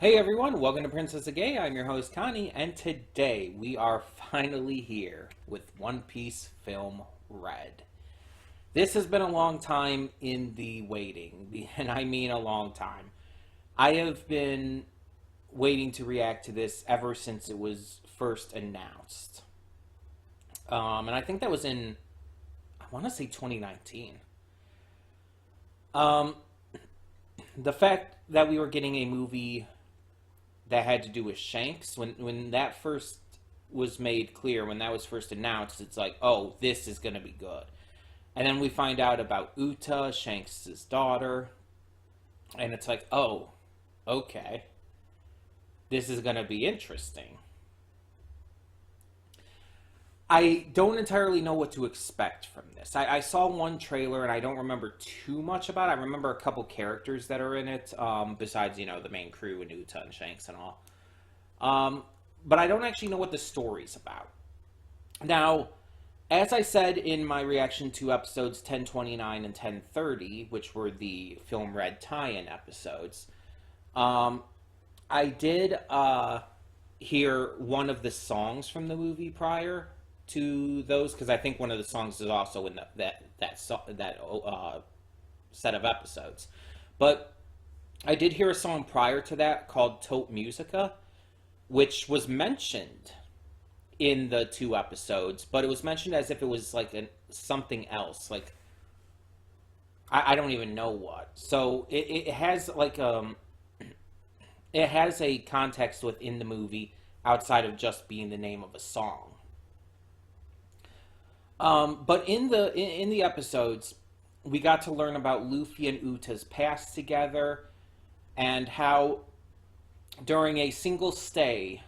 Hey everyone, welcome to Princess of Gay. I'm your host Connie, and today we are finally here with One Piece Film Red. This has been a long time in the waiting, and I mean a long time. I have been waiting to react to this ever since it was first announced. And I think that was in, I want to say 2019. Um, the fact that we were getting a movie that had to do with Shanks, when that first was made clear, when that was first announced, it's like, oh, this is going to be good. And then we find out about Uta, Shanks' daughter, and it's like, oh, okay, this is going to be interesting. I don't entirely know what to expect from this. I saw one trailer and I don't remember too much about it. I remember a couple characters that are in it, besides, the main crew and Uta and Shanks and all. But I don't actually know what the story's about. Now, as I said in my reaction to episodes 1029 and 1030, which were the Film Red tie-in episodes, I did hear one of the songs from the movie prior to those, because I think one of the songs is also in that set of episodes. But I did hear a song prior to that called Tote Musica, which was mentioned in the two episodes, but it was mentioned as if it was like something else. Like, I don't even know what. So it has it has a context within the movie outside of just being the name of a song. But in the episodes, we got to learn about Luffy and Uta's past together, and how during a single stay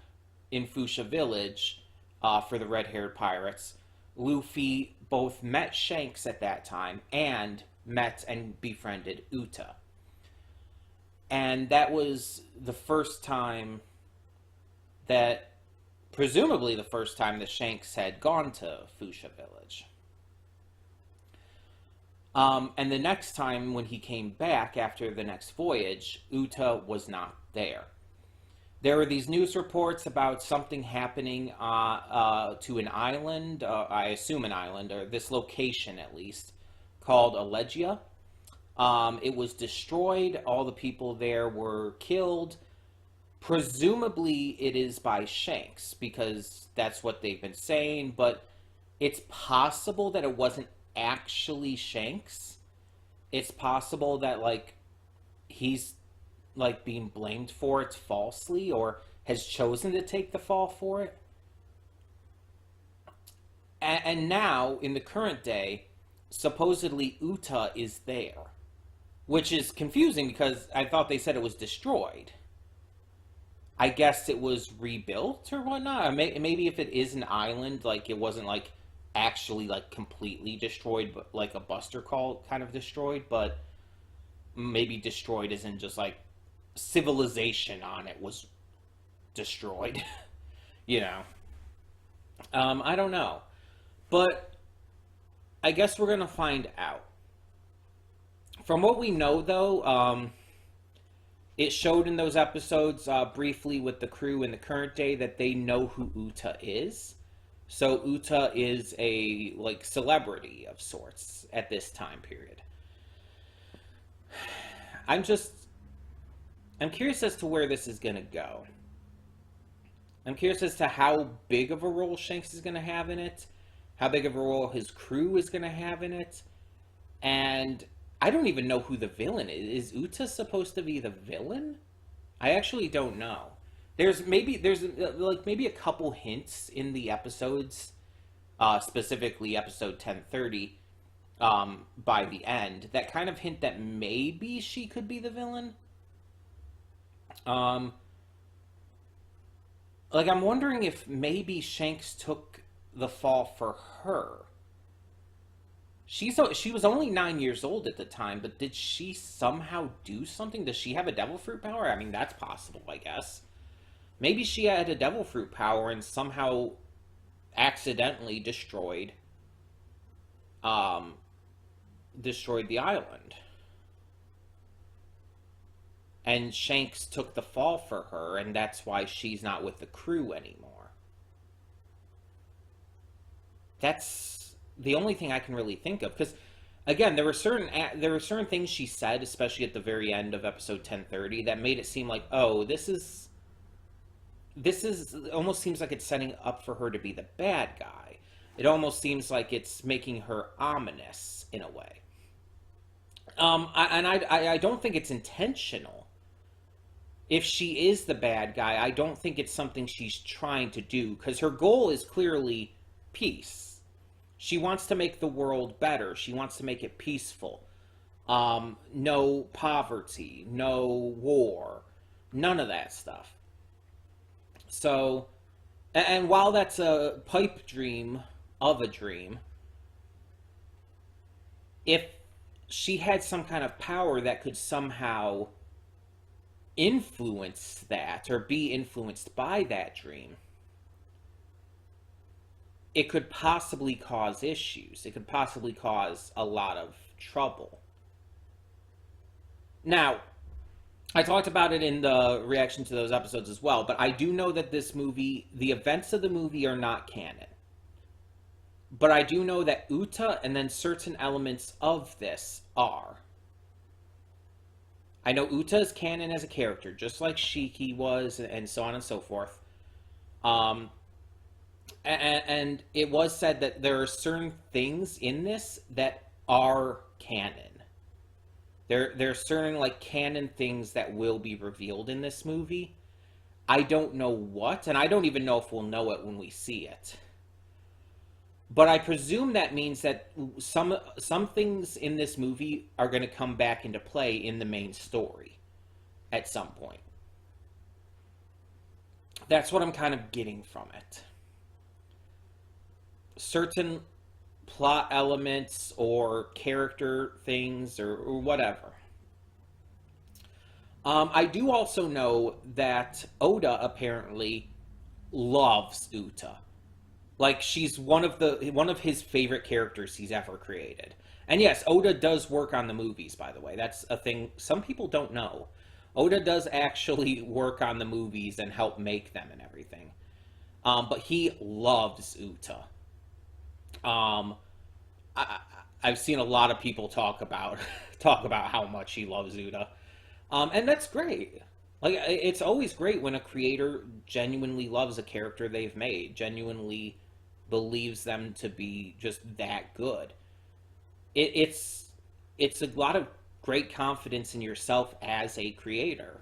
in Fuchsia Village for the red-haired pirates, Luffy both met Shanks at that time and met and befriended Uta. And that was the first time that, presumably the first time that Shanks had gone to Fuchsia Village. And the next time when he came back after the next voyage, Uta was not there. There were these news reports about something happening to an island, I assume an island, or this location at least, called Allegia. It was destroyed, all the people there were killed. Presumably it is by Shanks, because that's what they've been saying, but it's possible that it wasn't actually Shanks. It's possible that, he's, being blamed for it falsely, or has chosen to take the fall for it. And now, in the current day, supposedly Uta is there. Which is confusing, because I thought they said it was destroyed. I guess it was rebuilt or whatnot. Maybe if it is an island, it wasn't actually completely destroyed, but a Buster Call kind of destroyed. But maybe destroyed isn't just civilization on it was destroyed. you know. I don't know, but I guess we're gonna find out. From what we know, though, it showed in those episodes briefly with the crew in the current day that they know who Uta is. So Uta is a celebrity of sorts at this time period. I'm curious as to where this is going to go. I'm curious as to how big of a role Shanks is going to have in it, how big of a role his crew is going to have in it, and I don't even know who the villain is. Is Uta supposed to be the villain? I actually don't know. There's maybe a couple hints in the episodes, specifically episode 1030, by the end, that kind of hint that maybe she could be the villain. I'm wondering if maybe Shanks took the fall for her. She was only 9 years old at the time, but did she somehow do something? Does she have a devil fruit power? I mean, that's possible, I guess. Maybe she had a devil fruit power and somehow accidentally destroyed the island. and Shanks took the fall for her, and that's why she's not with the crew anymore. That's the only thing I can really think of, because again, there were certain things she said, especially at the very end of episode 1030, that made it seem like, oh, this is almost seems like it's setting up for her to be the bad guy. It almost seems like it's making her ominous in a way. I don't think it's intentional. If she is the bad guy, I don't think it's something she's trying to do, because her goal is clearly peace. She wants to make the world better. She wants to make it peaceful. No poverty, no war, none of that stuff. So, and while that's a pipe dream of a dream, if she had some kind of power that could somehow influence that or be influenced by that dream, it could possibly cause issues. It could possibly cause a lot of trouble. Now, I talked about it in the reaction to those episodes as well, but I do know that this movie, the events of the movie are not canon. But I do know that Uta and then certain elements of this are. I know Uta is canon as a character, just like Shiki was, and so on and so forth. Um, and it was said that there are certain things in this that are canon. There are certain like canon things that will be revealed in this movie. I don't know what, and I don't even know if we'll know it when we see it. But I presume that means that some things in this movie are going to come back into play in the main story at some point. That's what I'm kind of getting from it. Certain plot elements or character things or whatever. I do also know that Oda apparently loves Uta. Like, she's one of his favorite characters he's ever created. And yes, Oda does work on the movies, by the way. That's a thing some people don't know. Oda does actually work on the movies and help make them and everything. But he loves Uta. Um, I, I've seen a lot of people talk about talk about how much he loves Uta, and that's great. Like, it's always great when a creator genuinely loves a character they've made, genuinely believes them to be just that good. It's a lot of great confidence in yourself as a creator,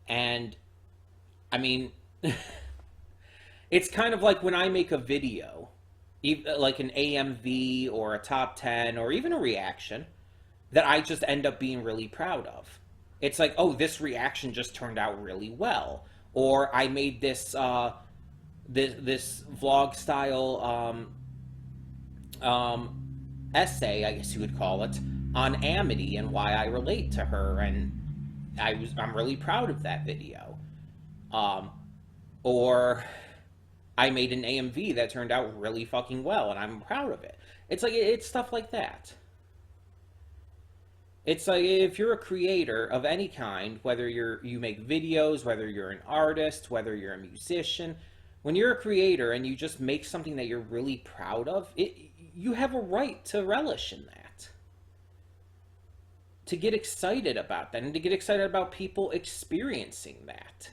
and I mean, it's kind of like when I make a video, like an AMV or a top 10 or even a reaction that I just end up being really proud of. It's like, oh, this reaction just turned out really well, or I made this vlog style essay, I guess you would call it, on Amity and why I relate to her, and I'm really proud of that video. Or I made an AMV that turned out really fucking well, and I'm proud of it. It's stuff like that. It's like if you're a creator of any kind, whether you make videos, whether you're an artist, whether you're a musician, when you're a creator and you just make something that you're really proud of, you have a right to relish in that. To get excited about that and to get excited about people experiencing that.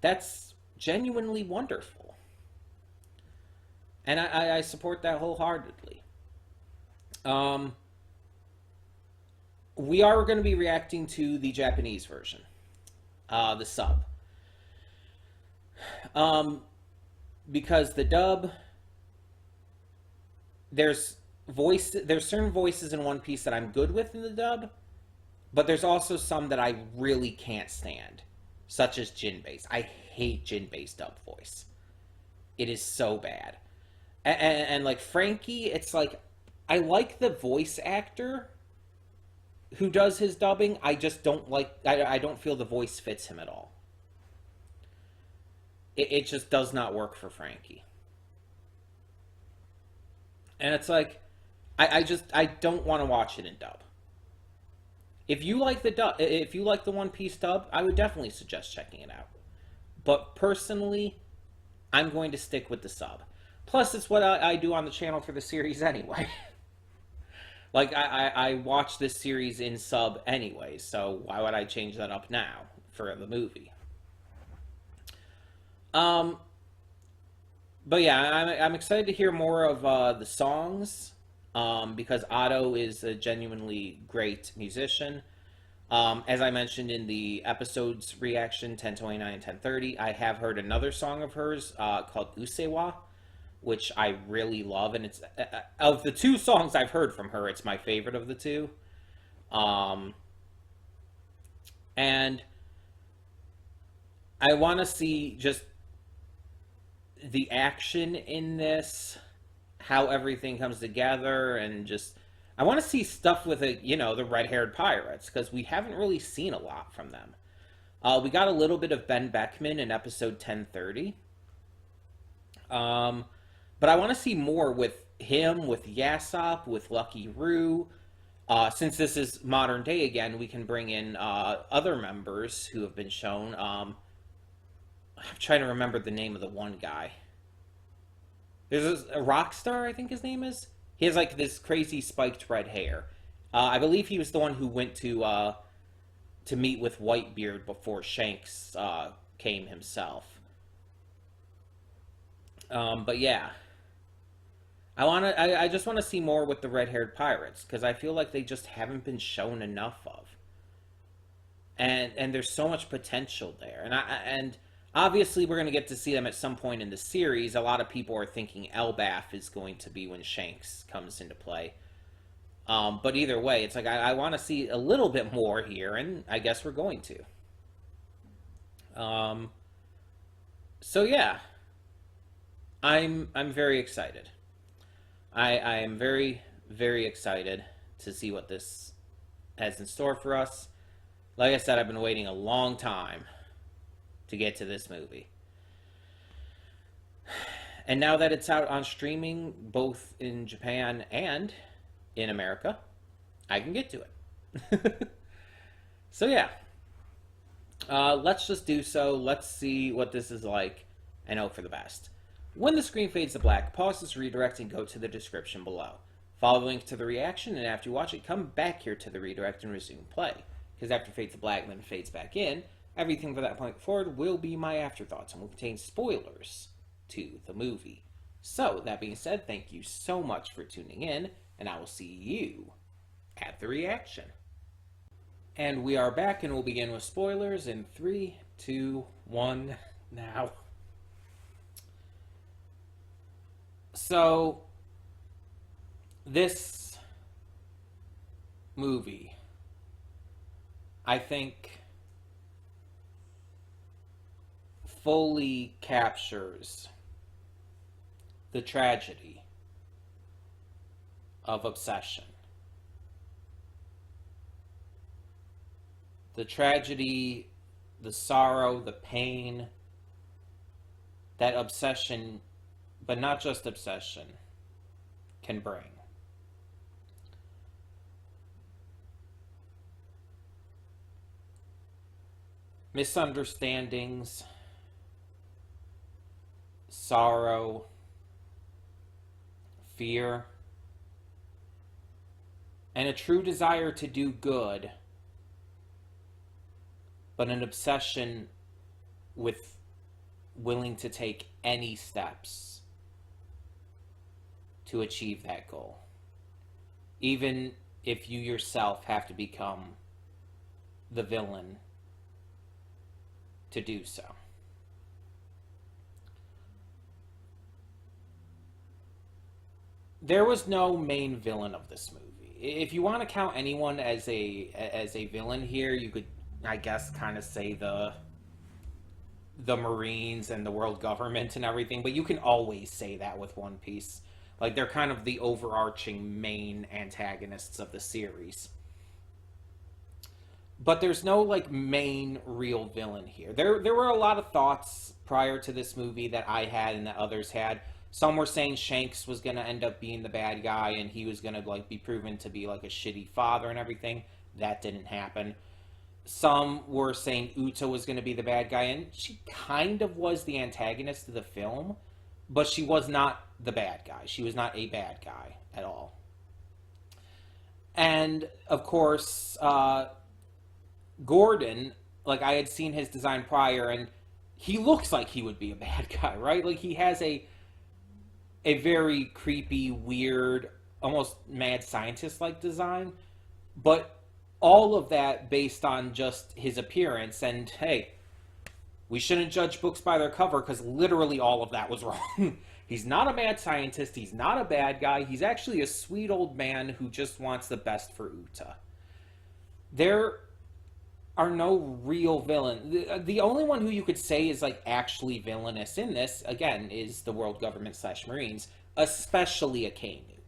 That's genuinely wonderful. And I support that wholeheartedly. We are going to be reacting to the Japanese version, the sub. Because the dub, there's certain voices in One Piece that I'm good with in the dub, but there's also some that I really can't stand, such as Jinbei's. I hate Jinbei's dub voice. It is so bad. And like Frankie, it's like, I like the voice actor who does his dubbing. I just don't like, I don't feel the voice fits him at all. It just does not work for Frankie. And it's like, I don't want to watch it in dub. If you like the if you like the One Piece dub, I would definitely suggest checking it out. But personally, I'm going to stick with the sub. Plus, it's what I do on the channel for the series anyway. Like I watch this series in sub anyway, so why would I change that up now for the movie? Um, but yeah, I'm excited to hear more of the songs because Otto is a genuinely great musician. As I mentioned in the episode's reaction, 1029 and 1030, I have heard another song of hers called Usewa, which I really love. And it's of the two songs I've heard from her, it's my favorite of the two. Um, and I want to see just the action in this, how everything comes together, and just I want to see stuff with the red-haired pirates because we haven't really seen a lot from them. We got a little bit of Ben Beckman in episode 1030, but I want to see more with him, with Yasop, with Lucky Roo. Since this is modern day again, we can bring in other members who have been shown. I'm trying to remember the name of the one guy. There's a rock star, I think his name is. He has like this crazy spiked red hair. I believe he was the one who went to meet with Whitebeard before Shanks came himself. But yeah, I just want to see more with the red-haired pirates because I feel like they just haven't been shown enough of, and there's so much potential there, and obviously we're going to get to see them at some point in the series. A lot of people are thinking Elbaf is going to be when Shanks comes into play. But either way, it's like I want to see a little bit more here, and I guess we're going to. So yeah, I'm very excited. I am very, very excited to see what this has in store for us. Like I said, I've been waiting a long time to get to this movie. And now that it's out on streaming, both in Japan and in America, I can get to it. So yeah, let's just do so. Let's see what this is like and hope for the best. When the screen fades to black, pause this redirect and go to the description below. Follow the link to the reaction, and after you watch it, come back here to the redirect and resume play. Because after it fades to black and then fades back in, everything from that point forward will be my afterthoughts and will contain spoilers to the movie. So, that being said, thank you so much for tuning in, and I will see you at the reaction. And we are back, and we'll begin with spoilers in 3, 2, 1, now. So, this movie, I think, fully captures the tragedy of obsession. The tragedy, the sorrow, the pain that obsession, but not just obsession, can bring. Misunderstandings, sorrow, fear, and a true desire to do good, but an obsession with willing to take any steps to achieve that goal, even if you yourself have to become the villain to do so. There was no main villain of this movie. If you want to count anyone as a villain here, you could, I guess, kind of say the Marines and the world government and everything, but you can always say that with One Piece. Like, they're kind of the overarching main antagonists of the series. But there's no, like, main real villain here. There were a lot of thoughts prior to this movie that I had and that others had. Some were saying Shanks was going to end up being the bad guy and he was going to, like, be proven to be, like, a shitty father and everything. that didn't happen. Some were saying Uta was going to be the bad guy, and she kind of was the antagonist of the film, but she was not the bad guy. She was not a bad guy at all. And of course, Gordon, like I had seen his design prior, and he looks like he would be a bad guy, right? Like he has a very creepy, weird, almost mad scientist like design, but all of that based on just his appearance. And hey, we shouldn't judge books by their cover because literally all of that was wrong. He's not a mad scientist, he's not a bad guy, he's actually a sweet old man who just wants the best for Uta. There are no real villain. The only one who you could say is like actually villainous in this, again, is the world government slash Marines, especially Akainu.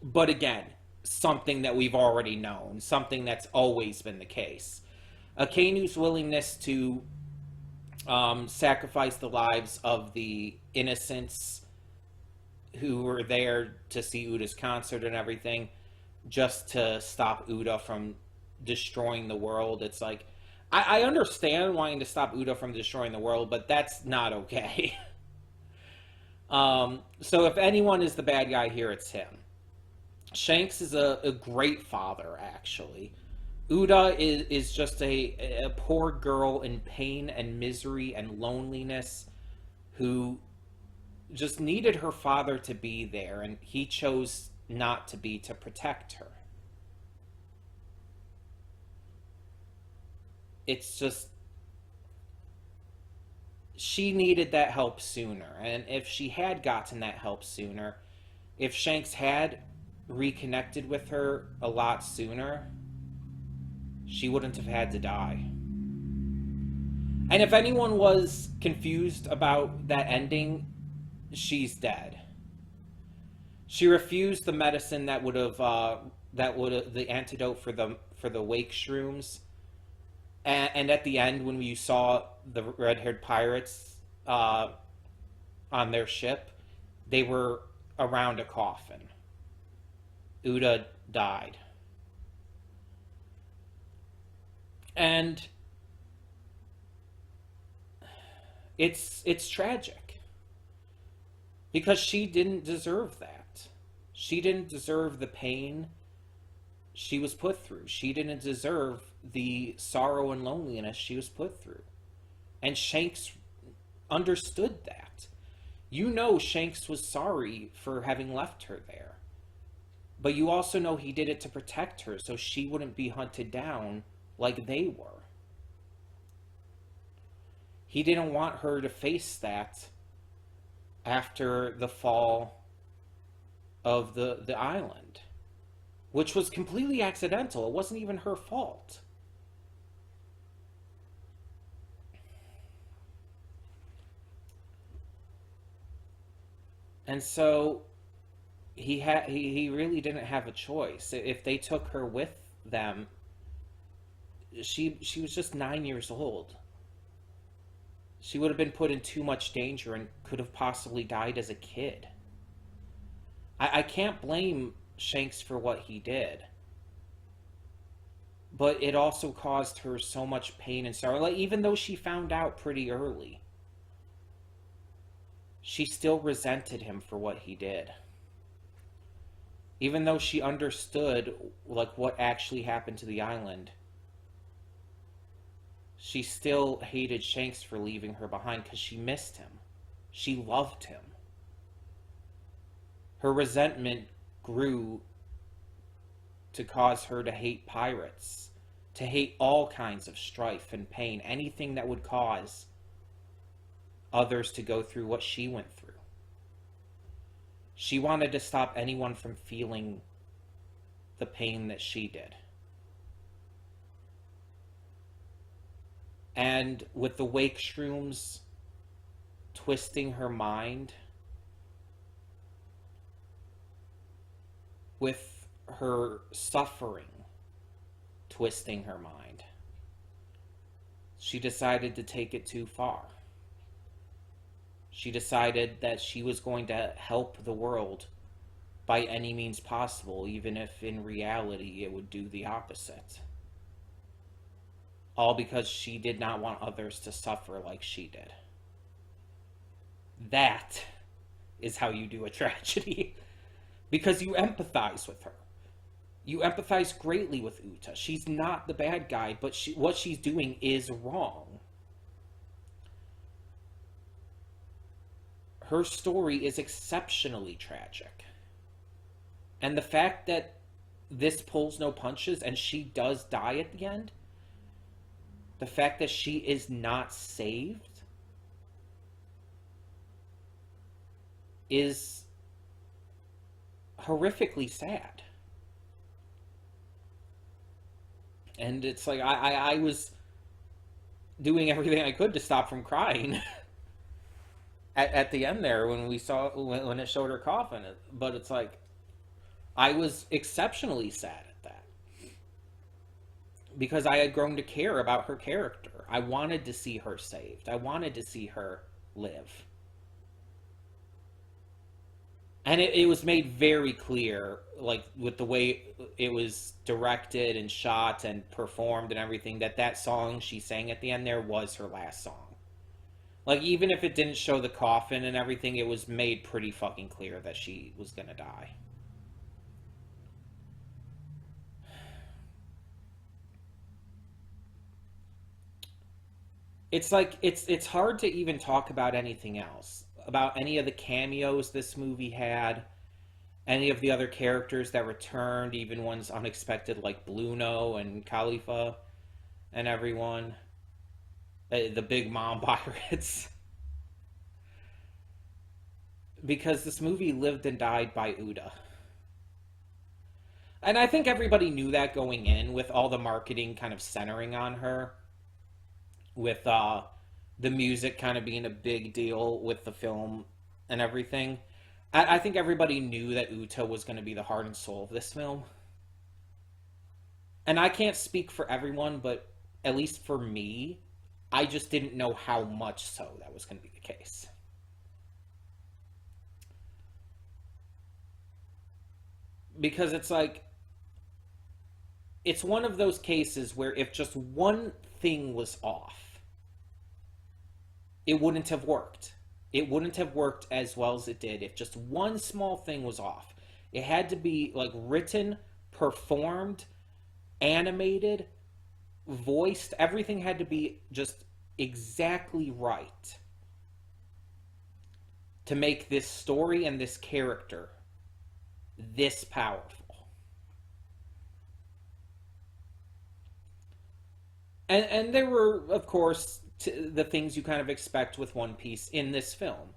But again, something that we've already known, something that's always been the case. Akainu's willingness to sacrifice the lives of the innocents who were there to see Uta's concert and everything, just to stop Uta from destroying the world. It's like, I understand wanting to stop Uta from destroying the world, but that's not okay. So if anyone is the bad guy here, it's him. Shanks is a great father, actually. Uta is just a poor girl in pain and misery and loneliness who just needed her father to be there, and he chose not to be to protect her. It's just, she needed that help sooner, and if she had gotten that help sooner, if Shanks had reconnected with her a lot sooner, she wouldn't have had to die. And if anyone was confused about that ending, she's dead. She refused the medicine that would have the antidote for the wake shrooms. And at the end, when you saw the red-haired pirates on their ship, they were around a coffin. Uta died. And it's tragic. Because she didn't deserve that. She didn't deserve the pain she was put through. She didn't deserve the sorrow and loneliness she was put through. And Shanks understood that. You know Shanks was sorry for having left her there. But you also know he did it to protect her so she wouldn't be hunted down like they were. He didn't want her to face that after the fall of the island, which was completely accidental. It wasn't even her fault. And so he really didn't have a choice. If they took her with them, she was just 9 years old. She would have been put in too much danger and could have possibly died as a kid. I can't blame Shanks for what he did. But it also caused her so much pain and sorrow. Like, even though she found out pretty early, she still resented him for what he did. Even though she understood, like, what actually happened to the island, she still hated Shanks for leaving her behind because she missed him. She loved him. Her resentment grew to cause her to hate pirates, to hate all kinds of strife and pain, anything that would cause others to go through what she went through. She wanted to stop anyone from feeling the pain that she did. And with the wake shrooms twisting her mind, with her suffering twisting her mind, she decided to take it too far. She decided that she was going to help the world by any means possible, even if in reality it would do the opposite. all because she did not want others to suffer like she did. That is how you do a tragedy. Because you empathize with her. You empathize greatly with Uta. She's not the bad guy, but what she's doing is wrong. Her story is exceptionally tragic. And the fact that this pulls no punches and she does die at the end, the fact that she is not saved, is horrifically sad. And it's like, I was doing everything I could to stop from crying at the end there when when it showed her coffin. But it's like, I was exceptionally sad at that. Because I had grown to care about her character. I wanted to see her saved. I wanted to see her live. And it was made very clear, like, with the way it was directed and shot and performed and everything, that song she sang at the end there was her last song. Like, even if it didn't show the coffin and everything, it was made pretty fucking clear that she was gonna die. It's like, it's hard to even talk about anything else. About any of the cameos this movie had, any of the other characters that returned, even ones unexpected like Bluno and Khalifa and everyone. The Big Mom pirates. Because this movie lived and died by Uda. And I think everybody knew that going in, with all the marketing kind of centering on her. With the music kind of being a big deal with the film and everything. I think everybody knew that Uta was going to be the heart and soul of this film. And I can't speak for everyone, but at least for me, I just didn't know how much so that was going to be the case. Because it's like, it's one of those cases where if just one thing was off, it wouldn't have worked. It wouldn't have worked as well as it did if just one small thing was off. It had to be like written, performed, animated, voiced. Everything had to be just exactly right to make this story and this character this powerful. And there were, of course, the things you kind of expect with One Piece in this film.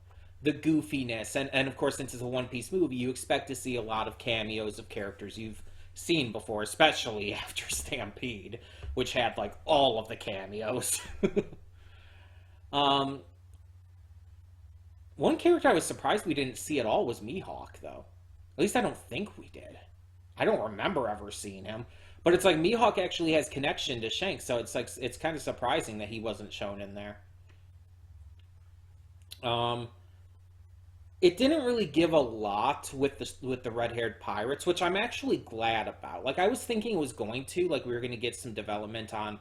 The goofiness, and of course, since it's a One Piece movie, you expect to see a lot of cameos of characters you've seen before, especially after Stampede, which had, like, all of the cameos. One character I was surprised we didn't see at all was Mihawk, though. At least I don't think we did. I don't remember ever seeing him. But it's like Mihawk actually has connection to Shanks, so it's like, it's kind of surprising that he wasn't shown in there. It didn't really give a lot with the red-haired pirates, which I'm actually glad about. Like, I was thinking it was going to, like, we were going to get some development on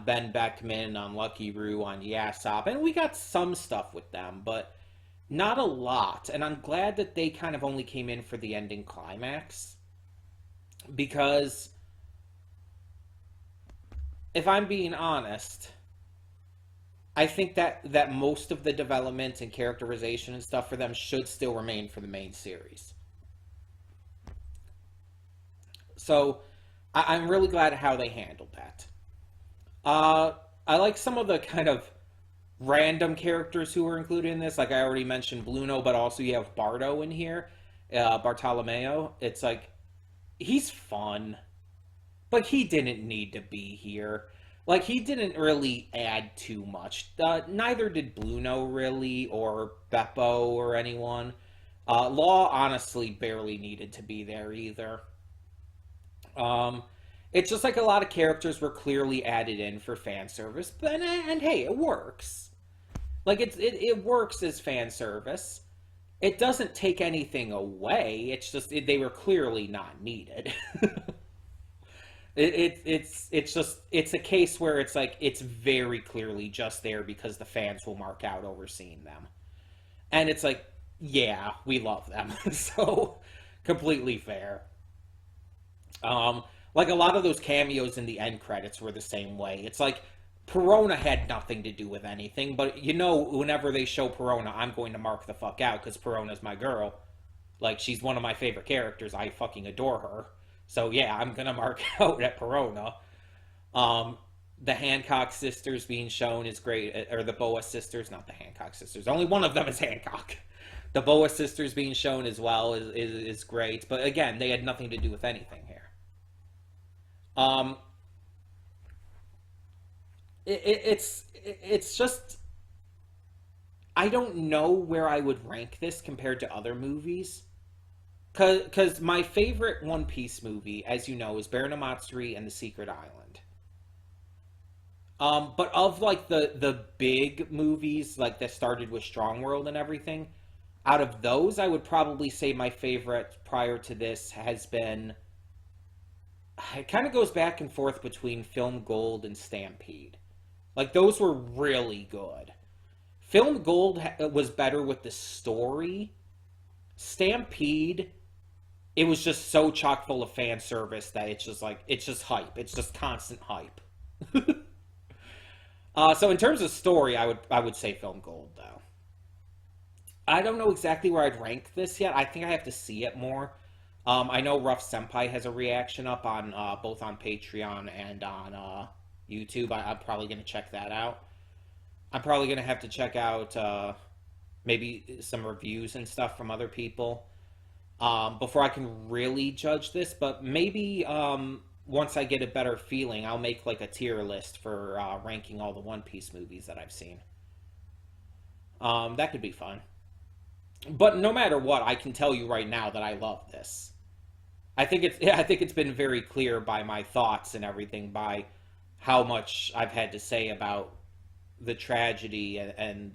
Ben Beckman, on Lucky Roo, on Yasopp, and we got some stuff with them, but not a lot. And I'm glad that they kind of only came in for the ending climax, because if I'm being honest, I think that most of the development and characterization and stuff for them should still remain for the main series. So I'm really glad how they handled that. I like some of the kind of random characters who were included in this. Like, I already mentioned Bluno, but also you have Bardo in here, Bartolomeo. It's like, he's fun, but he didn't need to be here. Like, he didn't really add too much. Neither did Bluno, really, or Beppo, or anyone. Law, honestly, barely needed to be there, either. It's just like a lot of characters were clearly added in for fan service, and hey, it works. Like, it works as fan service. It doesn't take anything away, it's just, they were clearly not needed. It's a case where it's like it's very clearly just there because the fans will mark out overseeing them, and it's like, yeah, we love them, so completely fair. Like a lot of those cameos in the end credits were the same way. It's like Perona had nothing to do with anything, but whenever they show Perona, I'm going to mark the fuck out because Perona's my girl. Like, she's one of my favorite characters. I fucking adore her. So yeah, I'm gonna mark out at Perona. Um, the Hancock sisters being shown is great, or the Boa sisters, not the Hancock sisters. Only one of them is Hancock. The Boa sisters being shown as well is great, but again, they had nothing to do with anything here. Um, it's just I don't know where I would rank this compared to other movies. Cause my favorite One Piece movie, as you know, is Baron Matsuri and the Secret Island. But of like the big movies like that started with Strong World and everything, out of those, I would probably say my favorite prior to this has been. It kind of goes back and forth between Film Gold and Stampede. Like those were really good. Film Gold was better with the story. Stampede, it was just so chock full of fan service that it's just like it's just hype. It's just constant hype. So in terms of story, I would say Film Gold though. I don't know exactly where I'd rank this yet. I think I have to see it more. I know Rough Senpai has a reaction up on both on Patreon and on YouTube. I'm probably going to check that out. I'm probably going to have to check out maybe some reviews and stuff from other people before I can really judge this. But maybe once I get a better feeling, I'll make like a tier list for ranking all the One Piece movies that I've seen. That could be fun. But no matter what, I can tell you right now that I love this. I think it's been very clear by my thoughts and everything, by how much I've had to say about the tragedy and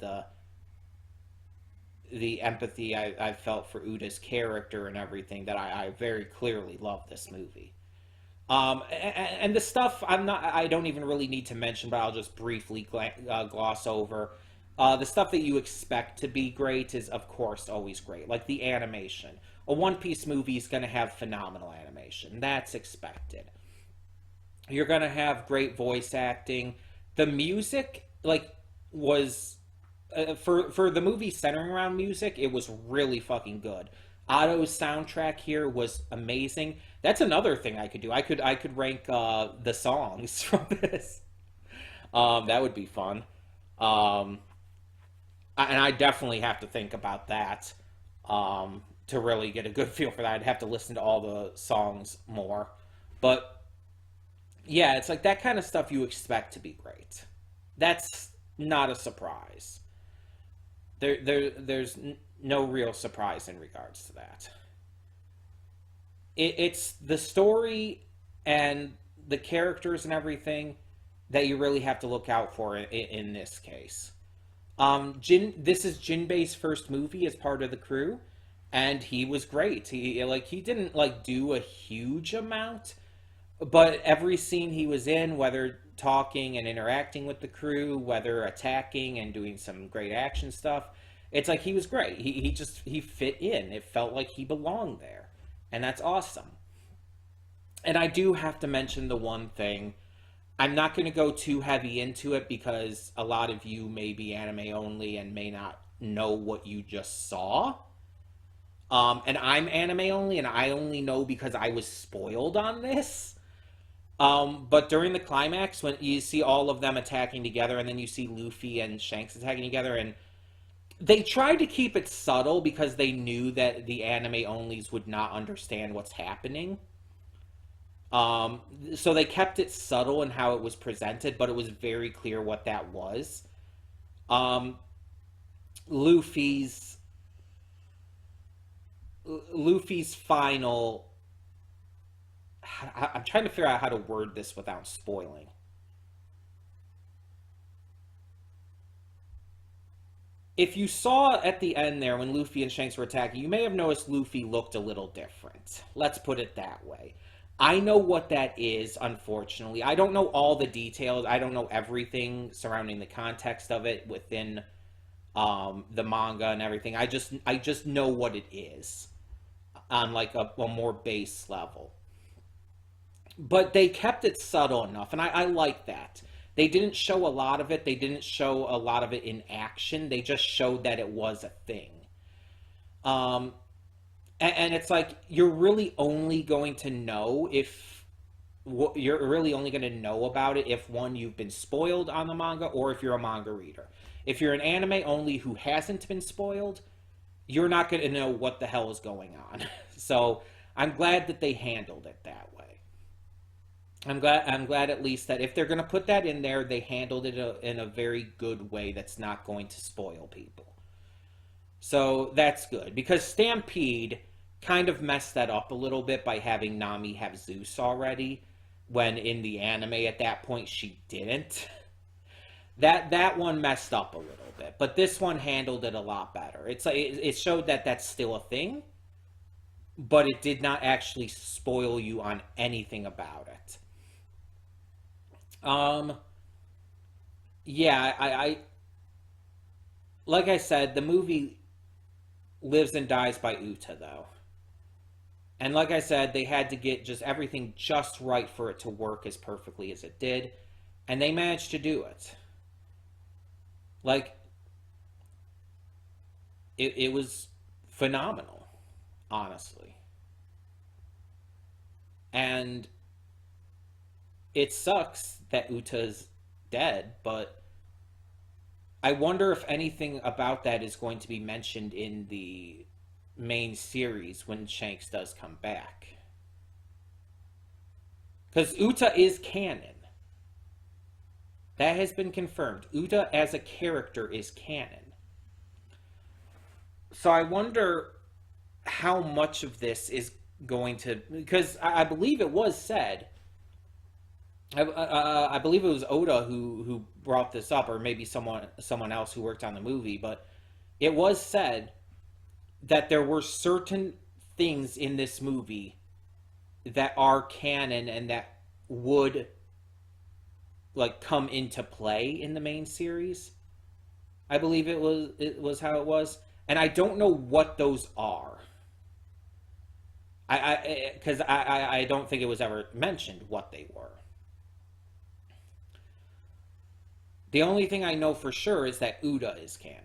the empathy I've felt for Uda's character and everything, that I very clearly love this movie. And the stuff I don't even really need to mention, but I'll just briefly gloss over. The stuff that you expect to be great is, of course, always great. Like the animation. A One Piece movie is going to have phenomenal animation. That's expected. You're going to have great voice acting. The music, like, was... for the movie centering around music, it was really fucking good. Otto's soundtrack here was amazing. That's another thing I could do. I could rank the songs from this. That would be fun. Um, and I definitely have to think about that to really get a good feel for that. I'd have to listen to all the songs more. But yeah, it's like that kind of stuff you expect to be great. That's not a surprise. There's no real surprise in regards to that. It's the story and the characters and everything that you really have to look out for in this case. This is Jinbei's first movie as part of the crew, and he was great. He didn't like do a huge amount, but every scene he was in, whether talking and interacting with the crew, whether attacking and doing some great action stuff, it's like he was great. He fit in. It felt like he belonged there, and that's awesome. And I do have to mention the one thing. I'm not going to go too heavy into it because a lot of you may be anime only and may not know what you just saw. And I'm anime only, and I only know because I was spoiled on this. But during the climax, when you see all of them attacking together, and then you see Luffy and Shanks attacking together, and they tried to keep it subtle because they knew that the anime onlys would not understand what's happening. So they kept it subtle in how it was presented, but it was very clear what that was. Um, Luffy's Luffy's final. I'm trying to figure out how to word this without spoiling. If you saw at the end there when Luffy and Shanks were attacking, you may have noticed Luffy looked a little different. Let's put it that way. I know what that is, unfortunately. I don't know all the details. I don't know everything surrounding the context of it within the manga and everything. I just know what it is on like a more base level. But they kept it subtle enough, and I like that. They didn't show a lot of it. They didn't show a lot of it in action. They just showed that it was a thing. Um, and it's like you're really only going to know if you're really only going to know about it if one you've been spoiled on the manga or if you're a manga reader. If you're an anime only who hasn't been spoiled, you're not going to know what the hell is going on. So I'm glad that they handled it that way. I'm glad at least that if they're going to put that in there, they handled it in a very good way that's not going to spoil people. So that's good because Stampede kind of messed that up a little bit by having Nami have Zeus already, when in the anime at that point she didn't. That one messed up a little bit, but this one handled it a lot better. It's like it showed that that's still a thing, but it did not actually spoil you on anything about it. Um, yeah, like I said, the movie lives and dies by Uta though. And like I said, they had to get just everything just right for it to work as perfectly as it did, and they managed to do it. Like it was phenomenal, honestly. And it sucks that Uta's dead, but I wonder if anything about that is going to be mentioned in the main series when Shanks does come back. Because Uta is canon. That has been confirmed. Uta as a character is canon. So I wonder how much of this is going to. Because I believe it was said. I believe it was Oda who brought this up, or maybe someone else who worked on the movie. But it was said that there were certain things in this movie that are canon and that would like come into play in the main series. I believe it was how it was, and I don't know what those are. I don't think it was ever mentioned what they were. The only thing I know for sure is that Uda is canon.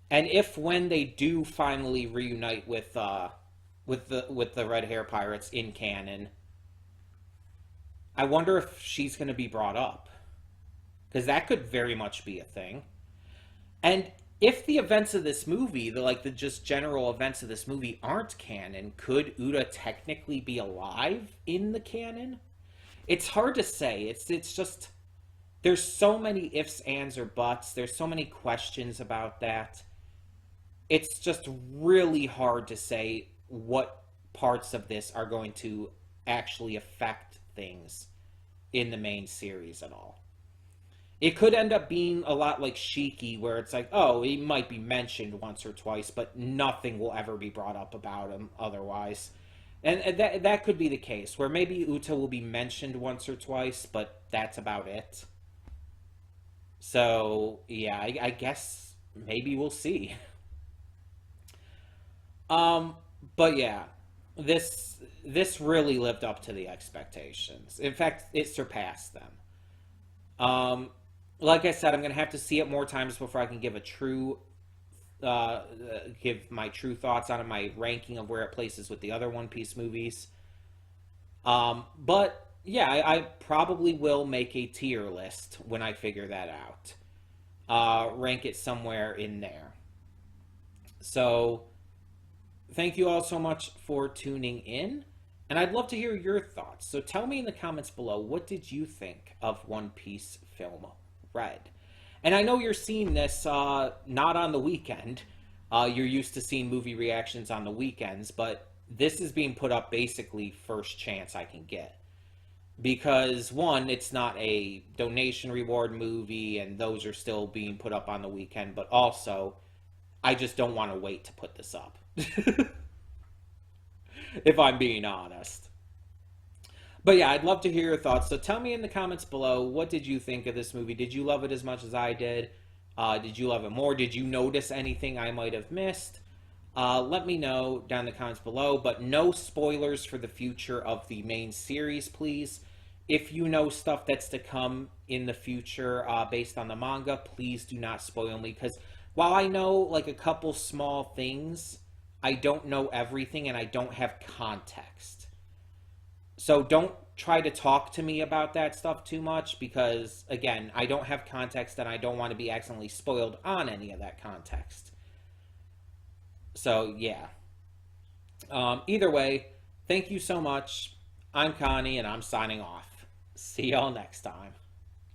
And if when they do finally reunite with the red hair pirates in canon, I wonder if she's going to be brought up because that could very much be a thing. And if the events of this movie, the just general events of this movie aren't canon, could Uda technically be alive in the canon? It's hard to say. It's just there's so many ifs, ands, or buts. There's so many questions about that. It's just really hard to say what parts of this are going to actually affect things in the main series at all. It could end up being a lot like Shiki, where it's like, oh, he might be mentioned once or twice, but nothing will ever be brought up about him otherwise. And that could be the case, where maybe Uta will be mentioned once or twice, but that's about it. So, yeah, I guess maybe we'll see. Um, but yeah, this really lived up to the expectations. In fact, it surpassed them. Um, like I said, I'm gonna have to see it more times before I can give my true thoughts on it, my ranking of where it places with the other One Piece movies. But yeah, I probably will make a tier list when I figure that out. Rank it somewhere in there. So thank you all so much for tuning in. And I'd love to hear your thoughts. So tell me in the comments below, what did you think of One Piece film Red? And I know you're seeing this not on the weekend. You're used to seeing movie reactions on the weekends, but this is being put up basically first chance I can get. Because one, it's not a donation reward movie, and those are still being put up on the weekend, but also, I just don't want to wait to put this up. if I'm being honest. But yeah, I'd love to hear your thoughts. So tell me in the comments below, what did you think of this movie? Did you love it as much as I did? Did you love it more? Did you notice anything I might have missed? Let me know down in the comments below, but no spoilers for the future of the main series, please. If you know stuff that's to come in the future based on the manga, please do not spoil me, because while I know like a couple small things, I don't know everything and I don't have context. So don't try to talk to me about that stuff too much because, again, I don't have context and I don't want to be accidentally spoiled on any of that context. So, yeah. Either way, thank you so much. I'm Connie and I'm signing off. See y'all next time.